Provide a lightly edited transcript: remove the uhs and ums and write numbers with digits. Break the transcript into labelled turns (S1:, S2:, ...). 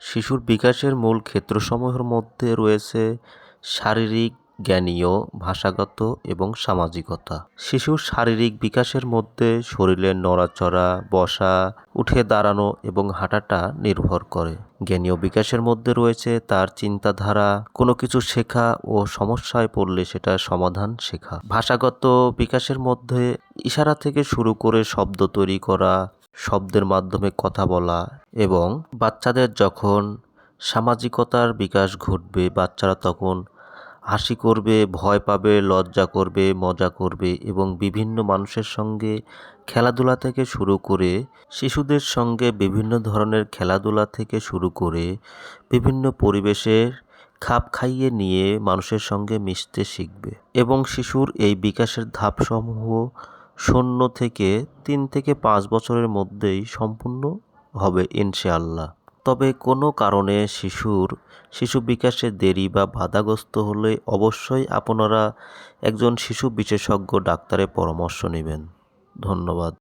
S1: শিশুর বিকাশের মূল ক্ষেত্রসমূহের মধ্যে রয়েছে শারীরিক, জ্ঞানীয়, ভাষাগত এবং সামাজিকতা। শিশুর শারীরিক বিকাশের মধ্যে শরীরের নড়াচড়া, বসা, উঠে দাঁড়ানো এবং হাঁটাটা নির্ভর করে। জ্ঞানীয় বিকাশের মধ্যে রয়েছে তার চিন্তাধারা, কোনো কিছু শেখা ও সমস্যায় পড়লে সেটা সমাধান শেখা। ভাষাগত বিকাশের মধ্যে ইশারা থেকে শুরু করে শব্দ তৈরি করা, শব্দের মাধ্যমে কথা বলা এবং বাচ্চাদের যখন সামাজিকতার বিকাশ ঘটবে, বাচ্চারা তখন হাসি করবে, ভয় পাবে, লজ্জা করবে, মজা করবে এবং বিভিন্ন মানুষের সঙ্গে খেলাধুলা থেকে শুরু করে শিশুদের সঙ্গে বিভিন্ন ধরনের খেলাধুলা থেকে শুরু করে বিভিন্ন পরিবেশের খাপ খাইয়ে নিয়ে মানুষের সঙ্গে মিশতে শিখবে এবং শিশুর এই বিকাশের ধাপসমূহ 0 থেকে 3 থেকে 5 বছরের মধ্যেই সম্পূর্ণ হবে ইনশাআল্লাহ। তবে কোনো কারণে শিশু বিকাশে দেরি বা বাধাগ্রস্ত হলে অবশ্যই আপনারা একজন শিশু বিশেষজ্ঞ ডাক্তারের পরামর্শ নেবেন। ধন্যবাদ।